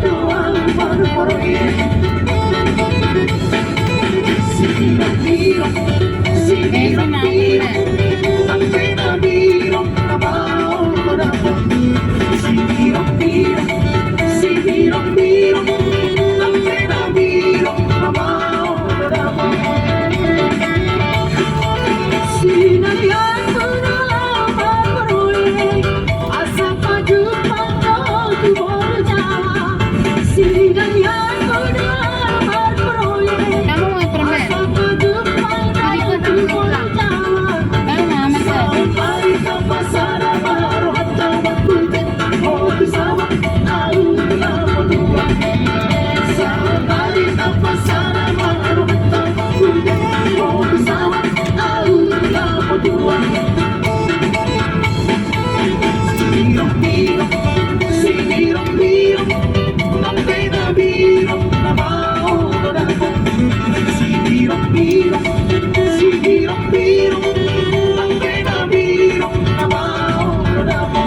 doang baru-baru ini. Si birong-birong, si birong-birong, ang pinabirong na maulog. Si birong-birong, si birong-birong, ang pinabirong na maulog. Sinagyan mo na lamang maruling, asa pa jupang tubo jawa. Sinagyan mo na lamang maruling, Kamu mau permen? asa pa jupang tubo jawa. Sampai ka pa sana baru hatta magkulit, o bersama tahu telah berdua. Sampai ka pa sana baru hatta magkulit, o bersama tahu telah berdua. Birong-birong, si birong-birong, ang pinabirong na maulog ako. Si birong-birong, si birong-birong, ang pinabirong na maulog ako.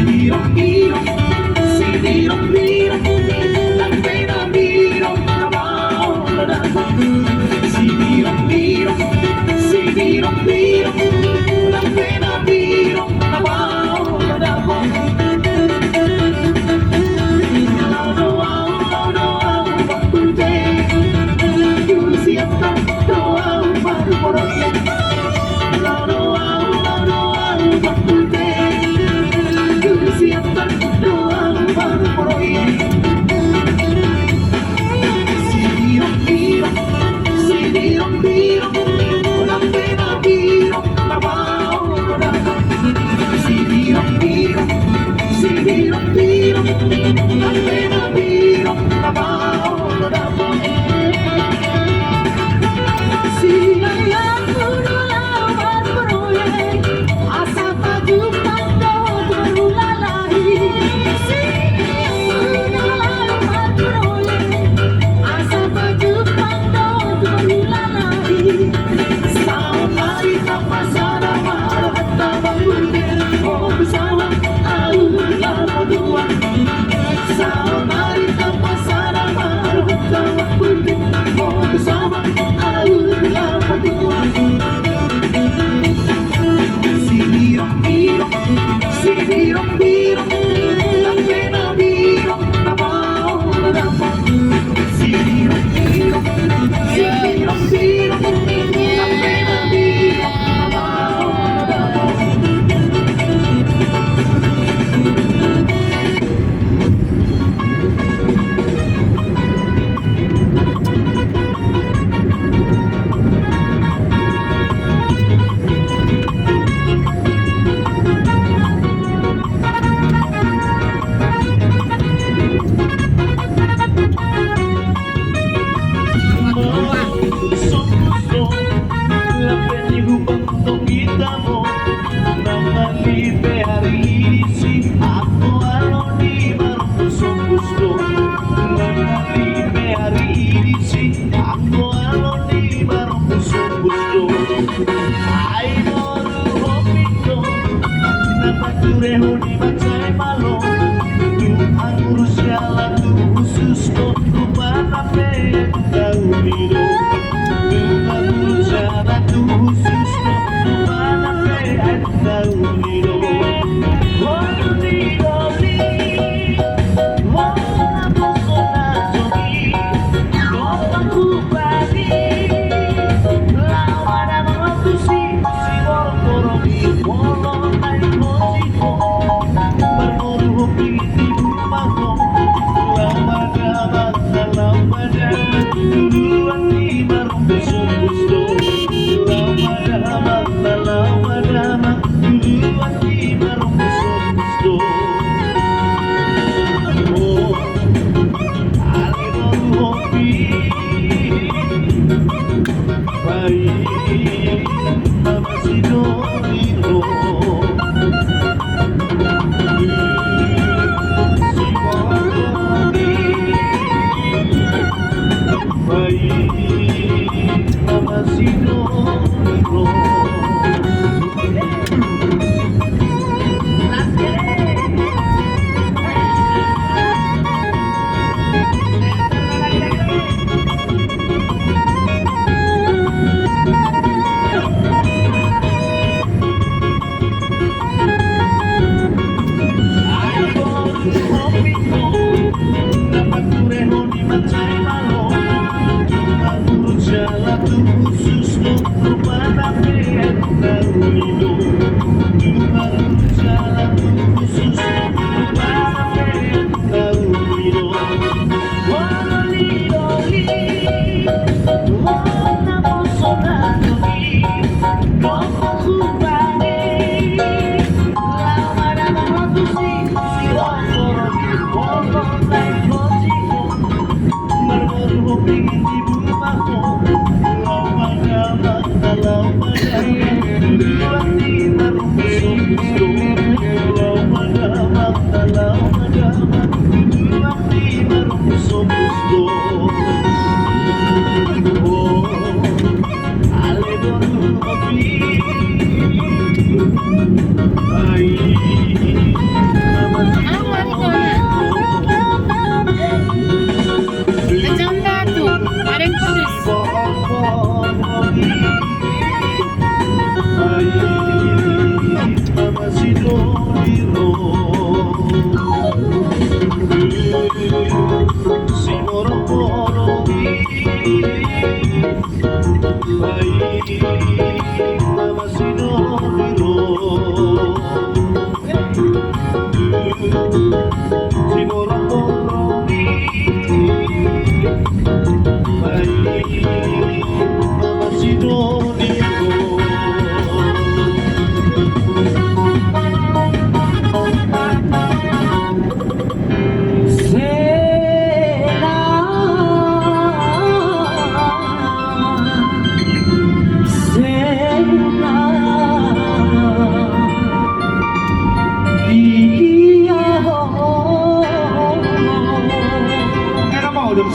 Birong-birong, si birong-birong, ang pinabirong na maulog ako. Si birong-birong, si birong-birong, ang pinabirong na maulog ako. Law-law, magpunte, yung siya doang baru-baru yan. Law-law, magpunte, siapa doang baru-baru ini. Si birong-birong, si birong-birong, ang pinabirong na maulog ako. Si birong-birong, si birong-birong, ang pinabirong na maulog ako. Sinayang mo na lamang maruling, asa pa jupang lalahi. Sinayang mo na lamang maruling, asa pa jupang lalahi. Sampai ka pa sana marahat na magbuntin, o bersama aulah berdua. Sampai ka pa sana marahat na magbuntin, o bersama aulah berdua. Si birong-birong, si birong-birong, ang pinabirong na maulog ako. Si birong-birong, si birong-birong, ang pinabirong na maulog ako.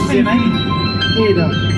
Xe này đi được.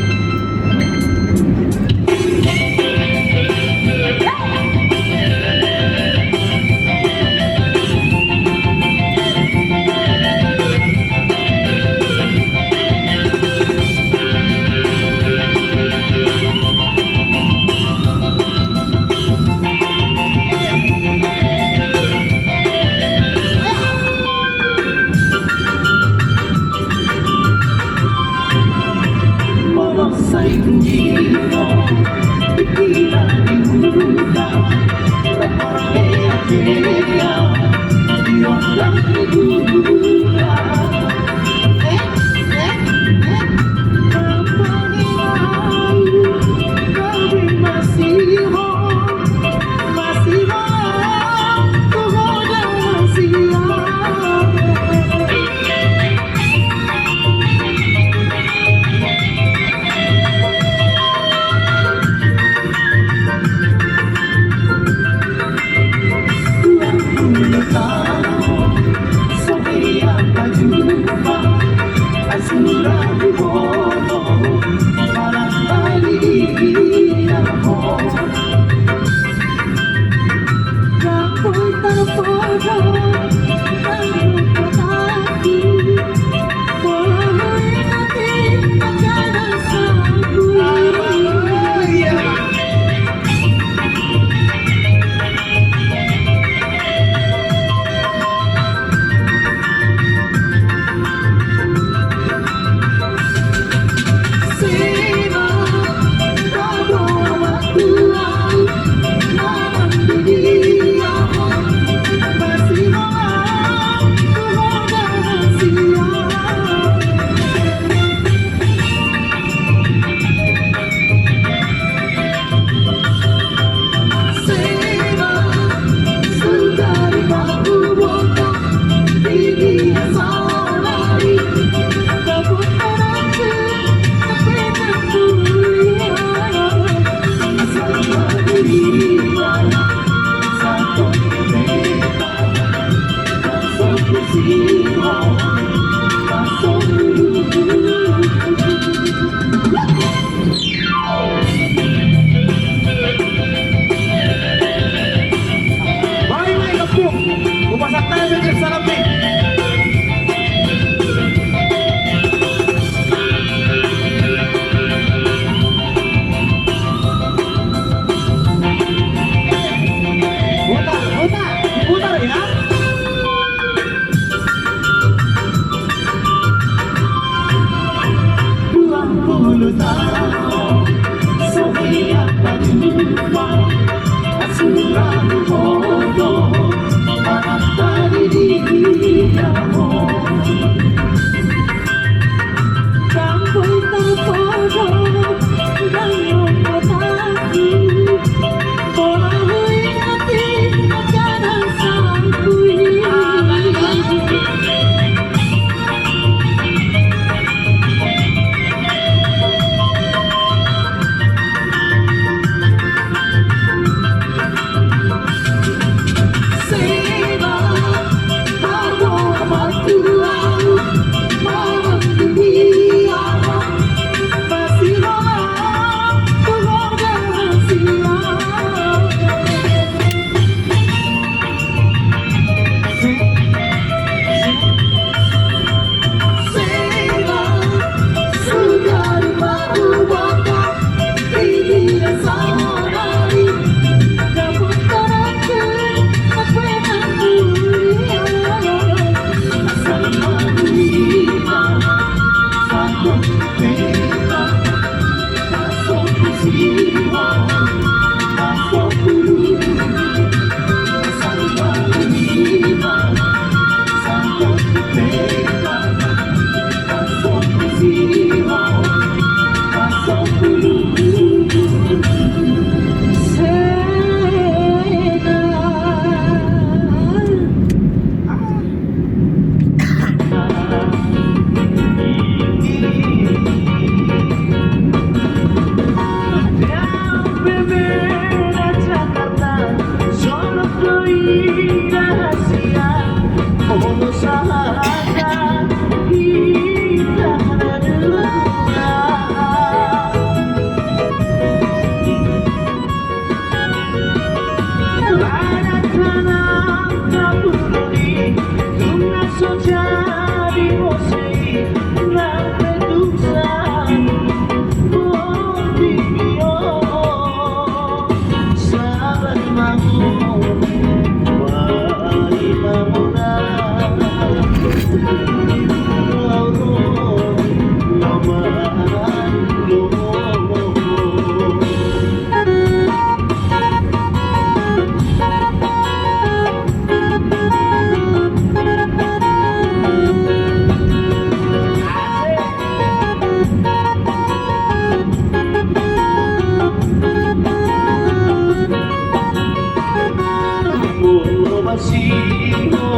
sino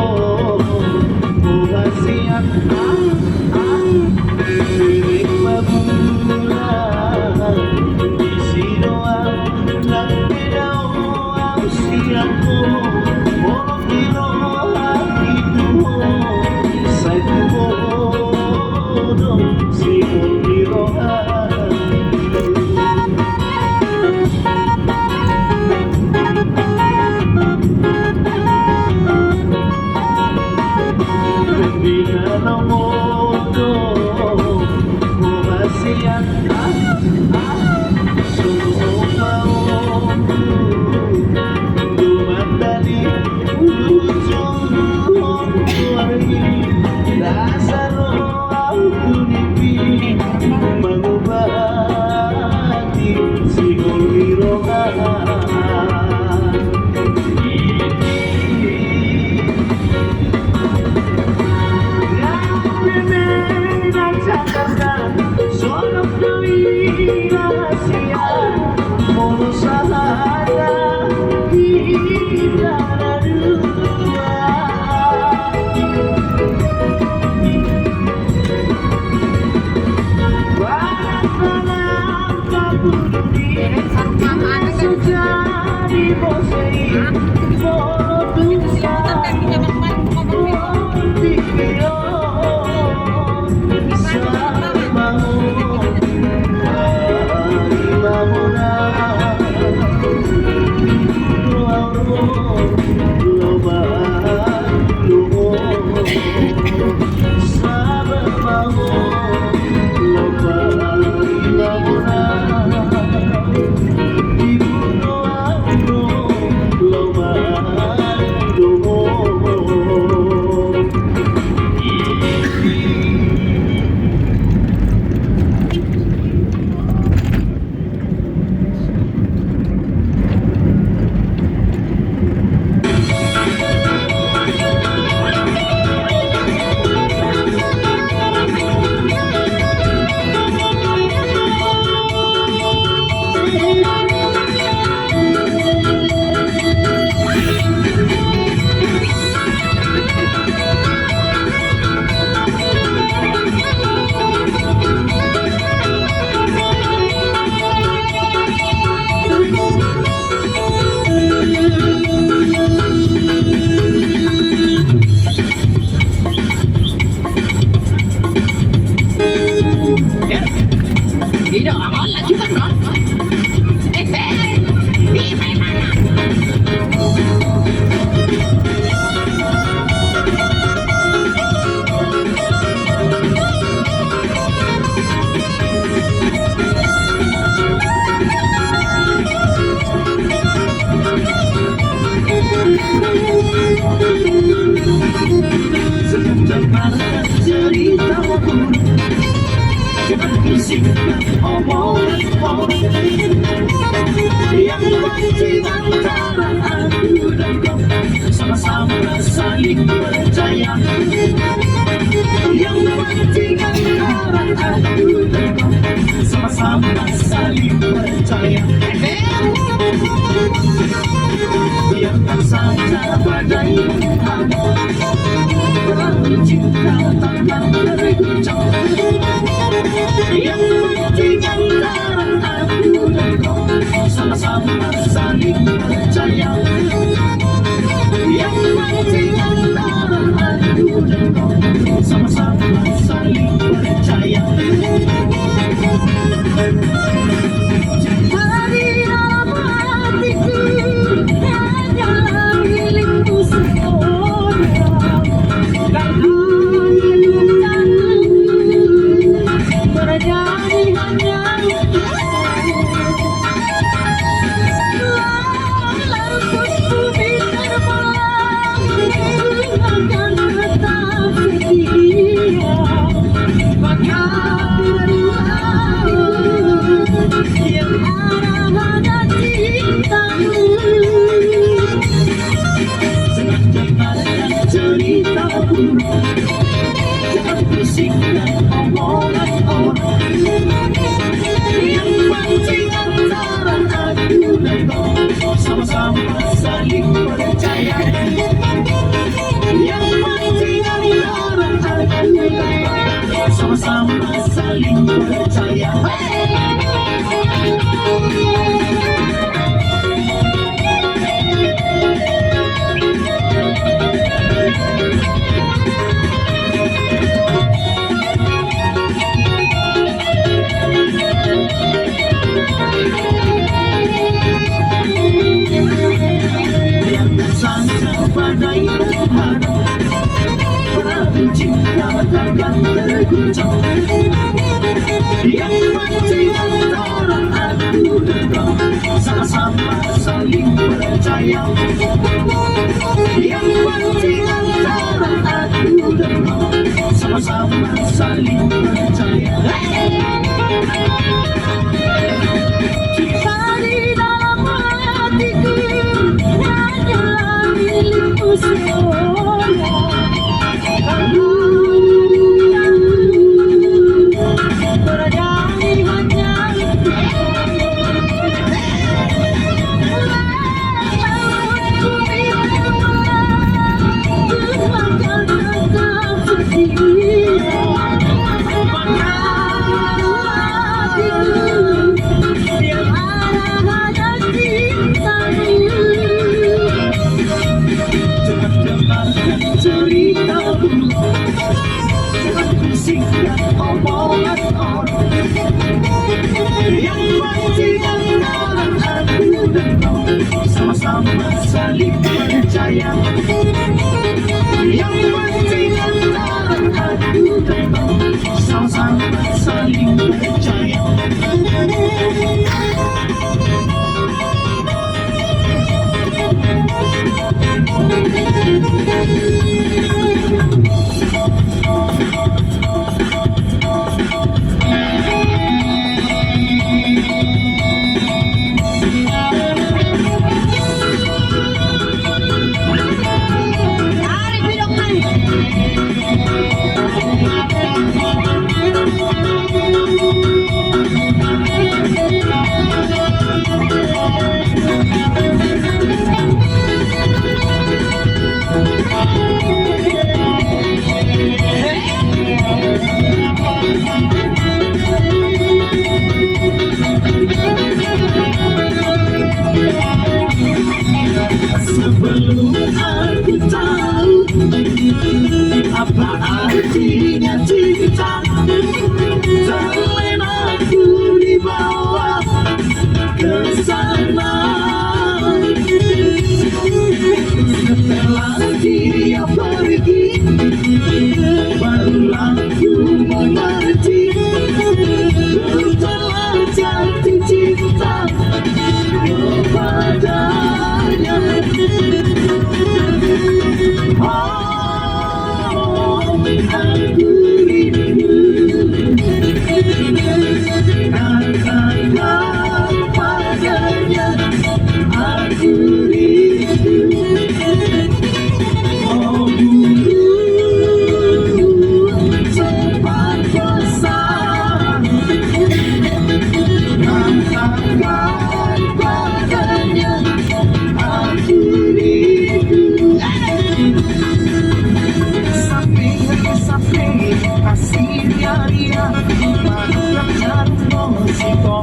buhasian milik mabulan di sino ang nagpinaw ang siyako mo kiro itu sa tumodo sino kiro Binamodo buhasian sumau dumatali ujung wargi dasar autunipi mengubati sigol biroga yang wajib antara aku dan kau sama-sama saling percaya yang wajib antara aku dan kau sama-sama saling percaya biarkan saja badai berlalu cinta takkan terguncang yang wajib antara aku dan kau sama-sama saling percaya yang wajib antara aku dan kau sama-sama saling percaya. Sama-sama saling percaya. tak terguncang. Yang penting antara aku dan kau sama-sama saling percaya. Yang penting antara aku dan kau sama-sama saling percaya. Cinta di dalam hatiku hanyalah milikmu semua. Sama-sama saling percaya. Yang penting antara aku dan kau sama-sama saling percaya. Sebelum aku tahu apa artinya cinta, terlena aku dibawa ke sana. Setelah dia pergi, barulah aku mengerti, ku telah jatuh cinta kepadanya. Oh, aku rindu, katakan padanya, aku rindu. Oh, bulu cepat besar, katakan padanya, aku rindu. Sapi hasilnya dia manusia jarum musiko.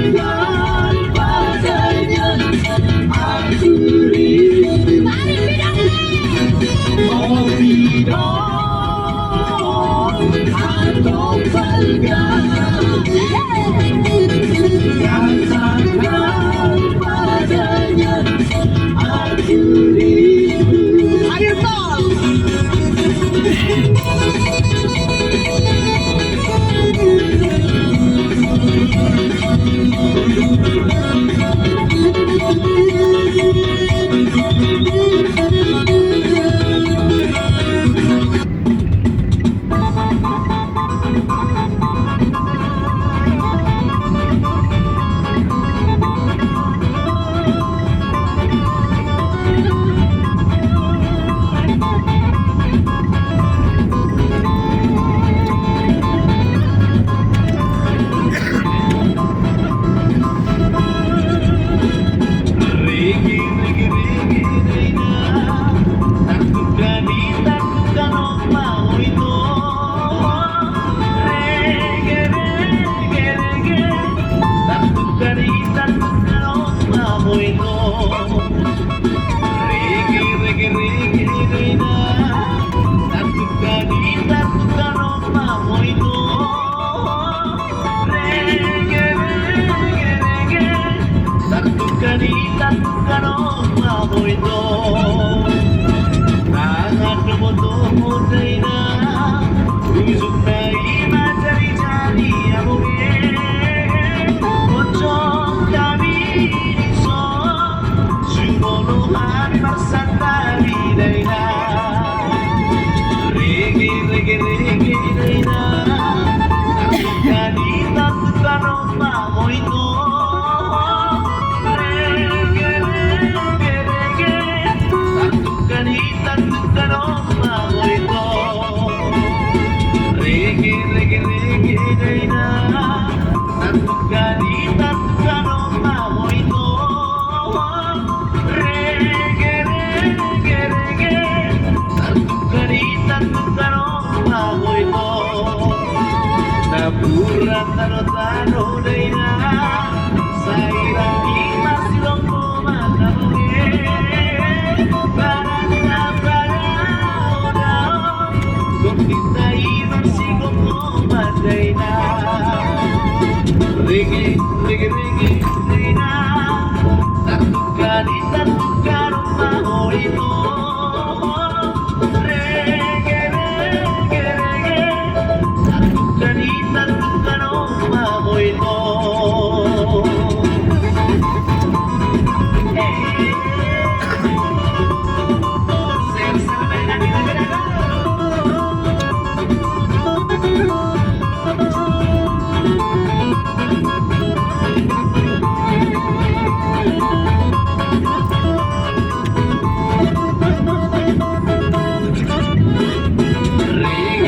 Katakan padanya, tanong amoy ito. Tangan tumutumunay na usok na imajari-jari amoy Ocong kami so Sumono kami magsandali day na Rege, rege, rege day na Kanita tukanong amoy ito Naburan tano-tano day na sa irang imasilong kumakamuhi Parang na parang daw kung tintayin ang sigong kumatay na Rigi, rigi, rigi, day na Tatukani, tatukano mahoy mo Rigi, rigi, rigi Tatukani, tatukano mahoy mo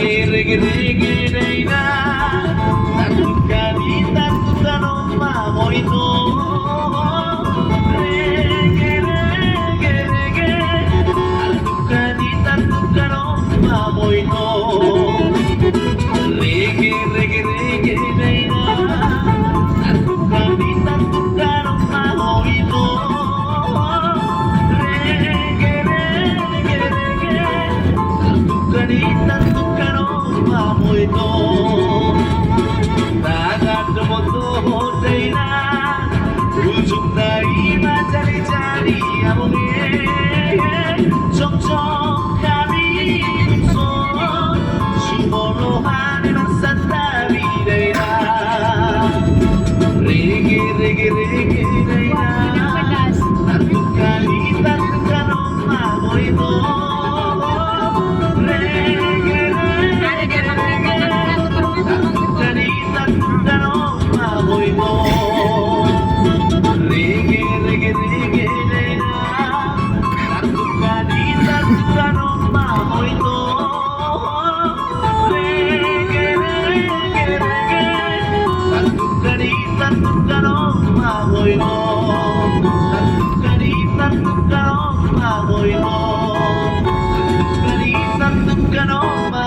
Rigi-rigi day na Tatukani, tatukano mamoy ito Rigi-rigi-rigi Tatukani, tatukano mamoy ito Rigi-rigi-rigi day na Tatukani, tatukano mamoy ito Rigi-rigi-rigi Tatukani, tatukano mamoy ito Tangan tumutuhod day na Usok na imajari-jari amoy Sok-sok kami so Sumunuhan ng sandabi day na Rigi-rigi-rigi day na Tatukani, tatukano mamoy ito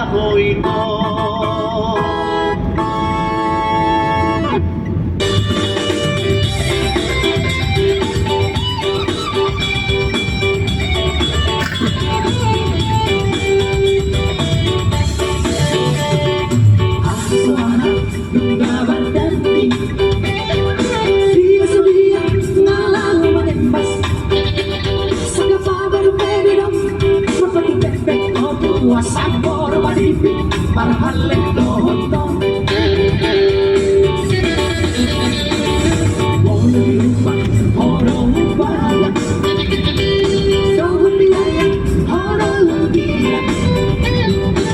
Mahoy mo Sabor malipit, marahalik doon Olupan, olupan Dohundiyan, olupan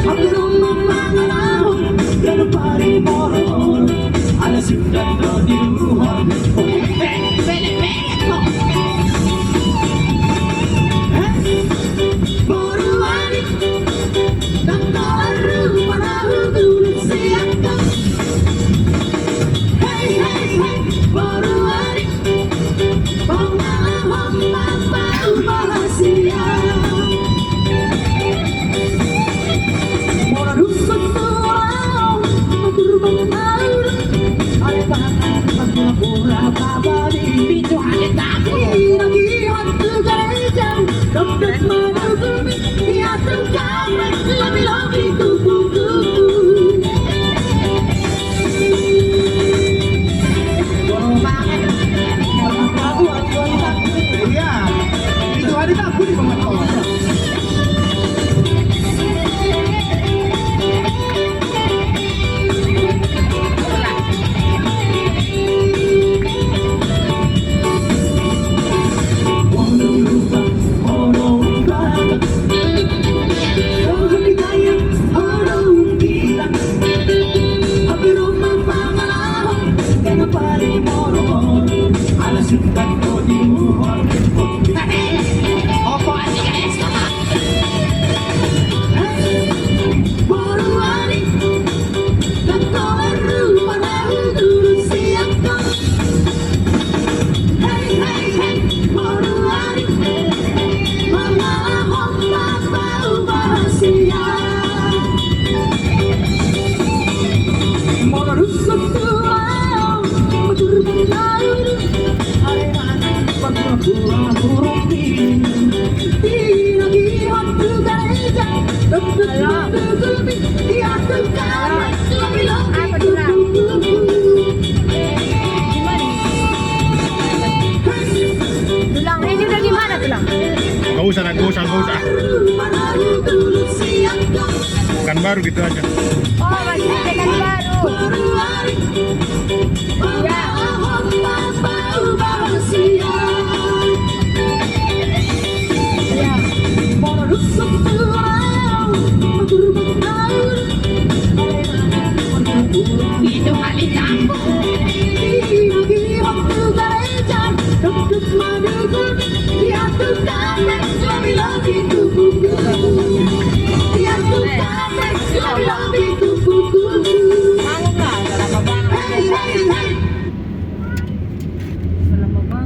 Ako naman mangalahon, gano'n pa rin moron Alasindan na diluhan Yeah. sudah kau di luar. Opo asik guys. Baru-baru tak tahu pada dulu siapa. Hey hey hey, baru-baru mama papa bahagia. Baru setelah berlalu, pura-pura Tulang ini udah gimana tulang? Gak usah, gak usah, gak usah. Bukan baru gitu aja. Oh, masih tekan baru. Ya. Itu